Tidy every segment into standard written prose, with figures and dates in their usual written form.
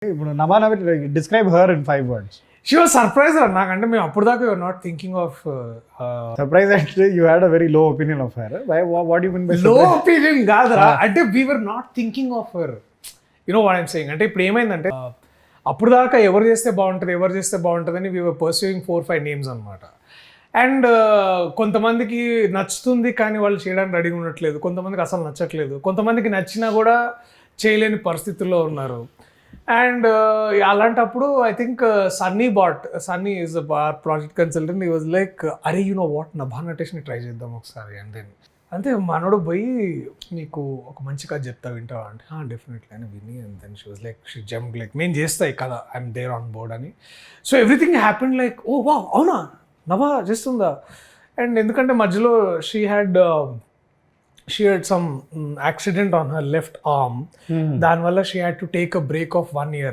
ఇప్పుడు Nabha describe her in 5 words. She was surprised నాకంటే మేము అప్పుడు దాకా you're not thinking of Surprised that you had a very low opinion of her. What do you mean by లో surprised? Opinion కాదురా అంటే we're not thinking of her you know what I'm saying అంటే ఇప్పుడు ఏమైందంటే అప్పుడు దాకా ఎవరు చేస్తే బాగుంటుంది అని వీఆర్ పర్సూయింగ్ 4-5 నేమ్స్ అనమాట. అండ్ కొంతమందికి నచ్చుతుంది కానీ వాళ్ళు చేయడానికి రెడీగా ఉండట్లేదు, కొంతమందికి అసలు నచ్చట్లేదు, కొంతమందికి నచ్చినా కూడా చేయలేని పరిస్థితుల్లో ఉన్నారు. అండ్ అలాంటప్పుడు I think Sunny is project consultant. He was like అరే యు నో వాట్ నభా నటేష్ని ట్రై చేద్దాం ఒకసారి. అండ్ దెన్ అంతే మనోడు పోయి నీకు ఒక మంచి కథ చెప్తా వింటావా అంటే డెఫినెట్లీ అని విని. And then she was like she jump like నేను చేస్తా ఈ కథ, ఐఎమ్ దేర్ ఆన్ బోర్డ్ అని. So everything happen like oh వా అవునా నభా చేస్తుందా. అండ్ ఎందుకంటే మధ్యలో she had some accident on her left arm. దానివల్ల she had to take a break of 1 year.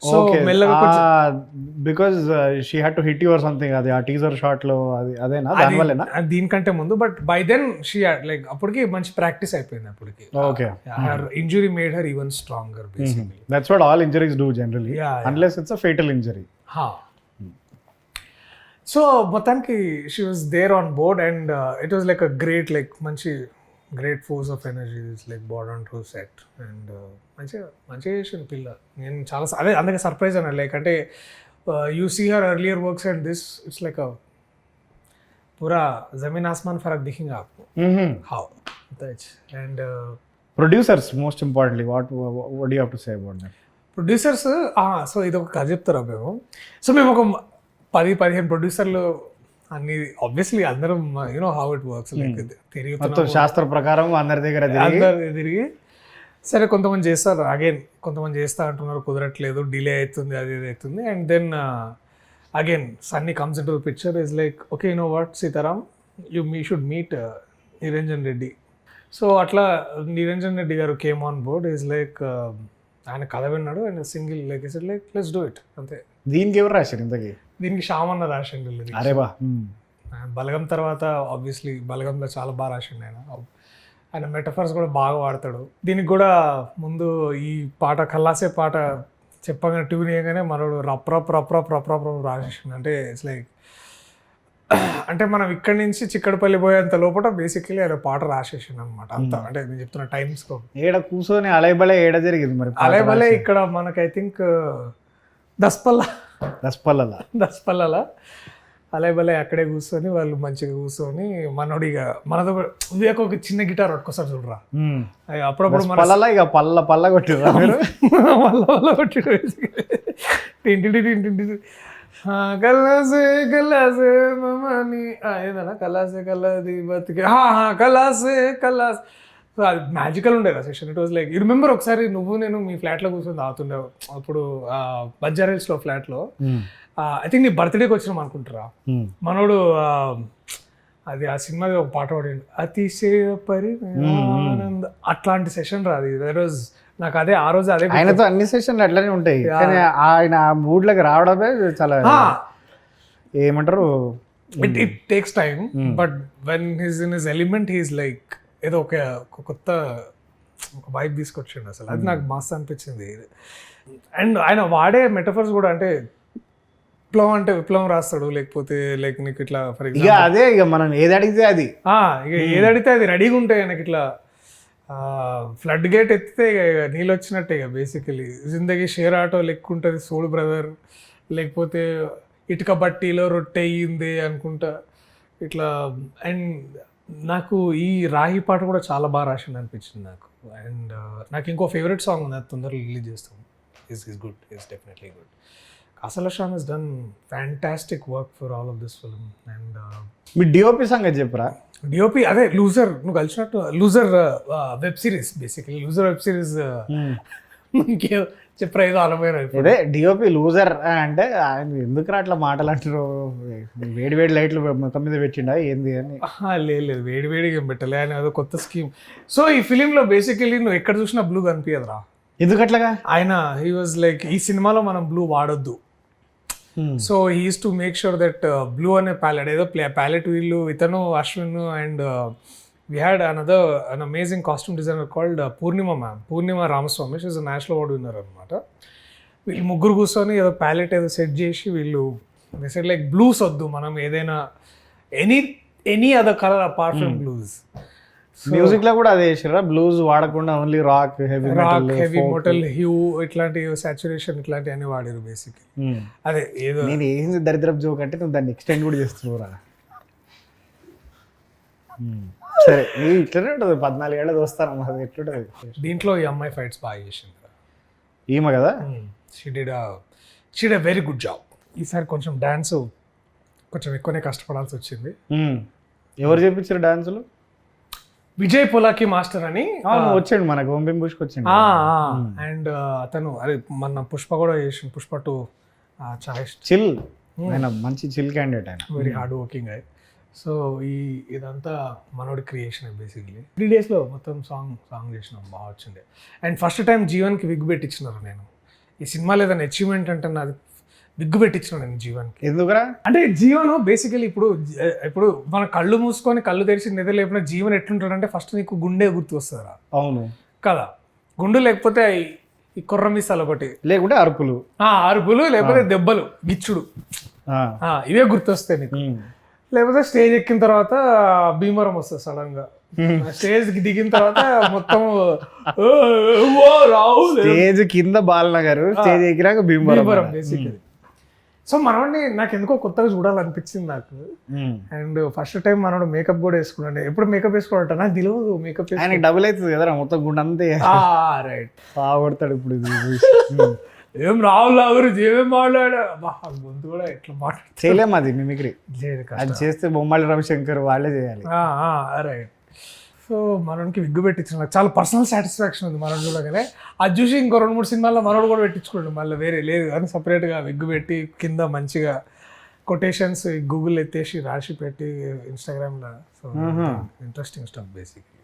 So మెల్లగా because she had to hit you or something. అది ఆ teaser shot లో అదేనా దానివల్లనా? దీనికంటే ముందు but by then she had like అప్పటికి మంచి ప్రాక్టీస్ అయిపోయింది అప్పటికి. Okay, her injury made her even stronger basically. That's what all injuries do generally unless it's a fatal injury. So మొత్తానికి she was there on board and it was like a great like మంచి great force of energy is like bad on to set. And మంచిగా చేసింది పిల్ల. నేను చాలా అందుకే surprise అన్నా like అంటే you see her earlier works and this it's like a పూరా జమీన్ ఆస్మాన్ ఫరక్ దిఖేగా ఆప్కో how that's. And producers most importantly what do you have to say about that? Producers so ఇది ఒక కథ చెప్తారా మేము. సో మేము ఒక 10-15 ప్రొడ్యూసర్లు అన్ని ఆబ్వియస్లీ అందరం you know how it works like మొత్తం శాస్త్ర ప్రకారం అందరి దగ్గర తిరిగి సరే కొంతమంది చేస్తారు, అగైన్ కొంతమంది చేస్తా అంటున్నారు కుదరట్లేదు, డిలే అవుతుంది, అది ఇది అవుతుంది. And then again Sunny comes in to the picture is like okay you know what Sitaram me should meet Niranjan Reddy. So అట్లా నిరంజన్ రెడ్డి గారు came on board. Is like ఆయన కథ విన్నాడు and single like is like let's do it అంతే. దీనికి ఎవరు రాశారు ఇంతకీ? దీనికి శ్యామన్న రాసిండు. అరే బా. బలగం తర్వాత ఆబ్వియస్లీ బలగంలో చాలా బాగా రాసిండు ఆయన మెటఫర్స్ కూడా బాగా వాడతాడు. దీనికి కూడా ముందు ఈ పాట కల్లాసే పాట చెప్పగానే ట్యూన్ చేయగానే మనోడు రప్ రాసేసిండు. అంటే ఇట్స్ లైక్ అంటే మనం ఇక్కడి నుంచి చిక్కడపల్లి పోయేంత లోపల బేసికలీ ఆయన పాట రాసేసిండు అనమాట. అంత అంటే నేను చెప్తున్నా టైమ్స్ ఏడ కూర్చొని అలైబలే ఏడ జరిగింది మరి? అలైబలే ఇక్కడ మనకు ఐ థింక్ దస్పల్లల అలైబలే అక్కడే కూర్చొని వాళ్ళు మంచిగా కూర్చొని మనోడిగా మనతో ఒక చిన్న గిటార్ పట్టుకొస్తారు చూడరా అప్పుడప్పుడు మన ఇక పల్ల కొట్టు టింటి కల్లాసే కల్లాసే మమ్మని ఏదన్నా కల్లాసే కల్లాది బతికే కల్లాసే కల్లాస్. సో అది మ్యాజికల్ ఉండేది ఆ session. It was like you remember ఒకసారి నువ్వు నేను మీ ఫ్లాట్లో కూర్చొని తాగుతుండేవు అప్పుడు బంజారాహిల్స్లో ఫ్లాట్లో. ఐ థింక్ నీ బర్త్డేకి వచ్చినాం అనుకుంటారా. మనోడు అది ఆ సినిమాది ఒక పాట పాడిండు అతిశయ పరిమానంద అట్లాంటి సెషన్ రా అది. దట్ వాజ్ నాకు అదే ఆ రోజు అదే ఆయనతో అన్ని సెషన్లు అట్లనే ఉంటాయి కానీ ఆయన ఆ మూడ్లోకి రావడమే చాలా ఏమంటారు it takes time but when he's in his element he's like ఏదో ఒక కొత్త ఒక వైబ్ తీసుకొచ్చిండు అసలు. అది నాకు మస్తు అనిపించింది. అండ్ ఆయన వాడే మెటఫర్స్ కూడా అంటే విప్లవం అంటే విప్లవం రాస్తాడు, లేకపోతే లైక్ నీకు ఇట్లా ఫర్ ఎగ్జాంపుల్ అదే ఇక మనం ఏది అడిగితే అది ఇక ఏది అడిగితే అది రెడీగా ఉంటాయి ఆయనకి. ఇట్లా ఫ్లడ్ గేట్ ఎత్తితే ఇక నీళ్ళు వచ్చినట్టే ఇక బేసికలీ. జిందగీ షేర్ ఆటో లెక్కుంటుంది సోల్ బ్రదర్, లేకపోతే ఇటుక బట్టీలో రొట్టె అయ్యింది అనుకుంటా ఇట్లా. అండ్ నాకు ఈ రాహి పాట కూడా చాలా బాగా రాసింది అనిపించింది నాకు. అండ్ నాకు ఇంకో ఫేవరెట్ సాంగ్ ఉంది, అది తొందరగా రిలీజ్ చేస్తాం. Is good, is definitely good. అసలు Shaan has done fantastic work for all of this film. And మీ డిఓపి సంగతి చెప్పరా? డిఓపి అదే లూజర్, నువ్వు కలిసినట్టు loser web series basically. Loser web series చెప్పరా ఏదో అనుభవం. అదే డిఓపి లూజర్ అంటే ఆయన ఎందుకు అట్లా మాటలు అంటారు? వేడి లైట్లు మొత్తం మీద పెట్టిండా ఏంది అని? లేదు వేడిగా ఏం పెట్టలే, ఆయన ఏదో కొత్త స్కీమ్. సో ఈ ఫిలింలో బేసికలీ నువ్వు ఎక్కడ చూసినా బ్లూ కనిపించదురా. ఎందుకట్లాగా? ఆయన హీ వాజ్ లైక్ ఈ సినిమాలో మనం బ్లూ వాడొద్దు. So he is to make sure that blue అనే ప్యాలెట్ ఏదో ప్యాలెట్ వీళ్ళు ఇతను Ashwin and we had an amazing costume designer called Purnima ma'am, Purnima Ramaswamy. She's a national award winner అనమాట. వీళ్ళు ముగ్గురు కూర్చొని ఏదో ప్యాలెట్ ఏదో సెట్ చేసి వీళ్ళు సెట్ లైక్ బ్లూస్ వద్దు, మనం ఏదైనా any other colour apart from blues. Music లో కూడా అదే చేసారా, బ్లూస్ వాడకుండా only rock, heavy rock, heavy metal, hue ఇట్లాంటి సాచురేషన్ ఇట్లాంటివి అన్ని వాడారు బేసిక్లీ. అదే ఏదో నేను ఏం దరిద్రపు జోక్ అంటే నువ్వు దాన్ని ఎక్స్టెండ్ కూడా చేస్తున్నావురా. సరే నీకు ఇట్లనే ఉంటుంది, 14 ఏళ్ళది వస్తాను మాది ఎట్లుంటుంది. దీంట్లో ఈ అమ్మాయి ఫైట్స్ బాగా చేసింది. ఈమె కదా, she did a very good job. ఈసారి కొంచెం డాన్స్ కొంచెం ఎక్కువనే కష్టపడాల్సి వచ్చింది. ఎవరు చేపించారు డాన్సులు? విజయ్ పొలాకి మాస్టర్ అని వచ్చాడు మనకు, ఓం బిం బుష్కి వచ్చాడు. అండ్ అతను అదే మన పుష్ప కూడా చేసి, పుష్ప 2 చాలా చిల్, ఆయన మంచి చిల్ క్యాండిడేట్, ఆయన వెరీ హార్డ్ వర్కింగ్ అయ్యి. సో ఇదంతా మనోడి క్రియేషన్ బేసిక్లీ. 3 డేస్లో మొత్తం సాంగ్ చేసినాం, బాగా వచ్చిండే. అండ్ ఫస్ట్ టైం జీవన్కి విగ్ పెట్టించినారు. నేను ఈ సినిమా లేదని అచీవ్మెంట్ అంటే నాది విగ్గు పెట్టించిన నేను జీవన్కి. ఎందుకురా అంటే జీవన్ బేసికలీ ఇప్పుడు మన కళ్ళు మూసుకొని కళ్ళు తెరిచి నిద్ర లేపిన జీవన్ ఎట్లుంటాడంటే ఫస్ట్ నీకు గుండె గుర్తు వస్తుందిరా. అవును కదా, గుండు లేకపోతే ఈ కుర్ర మిసాలు ఒకటి, లేకుంటే అరుపులు, లేకపోతే దెబ్బలు, గిచ్చుడు, ఇవే గుర్తొస్తాయి నీకు. లేకపోతే స్టేజ్ ఎక్కిన తర్వాత భీమవరం వస్తుంది సడన్ గా. స్టేజ్ కి దిగిన తర్వాత మొత్తం స్టేజ్ కింద బాలనగర్, స్టేజ్ ఎక్కినాక భీమవరం బేసికలీ. సో మనోడిని నాకు ఎందుకో కొత్తగా చూడాలనిపించింది నాకు. అండ్ ఫస్ట్ టైం మనోడు మేకప్ కూడా వేసుకున్నాడు. ఎప్పుడు మేకప్ వేసుకోవట నాకు తెలియదు. మేకప్ ఆయనకి డబుల్ అవుతుంది కదా మొత్తం గుండె అంతే. రైట్, బాగుపడతాడు ఇప్పుడు. ఏం రాహుల్ గురించి ఏమేం మాట్లాడా, గొంతు కూడా ఎట్లా మాట్లాడు చేయలేము, అది మిమిక్రీ అది చేస్తే బొమ్మాలి రవిశంకర్ వాళ్ళే చేయాలి. రైట్. సో మనోడికి విగ్గు పెట్టించిన నాకు చాలా పర్సనల్ సాటిస్ఫాక్షన్ ఉంది. మనోడు చూడగానే అది చూసి ఇంకో 2-3 సినిమాల్లో మనోడు కూడా పెట్టించుకోండి, మళ్ళీ వేరే లేదు కానీ సపరేట్గా విగ్గు పెట్టి కింద మంచిగా కొటేషన్స్ గూగుల్ ఎత్తేసి రాసి పెట్టి ఇన్స్టాగ్రామ్లో. So interesting stuff basically.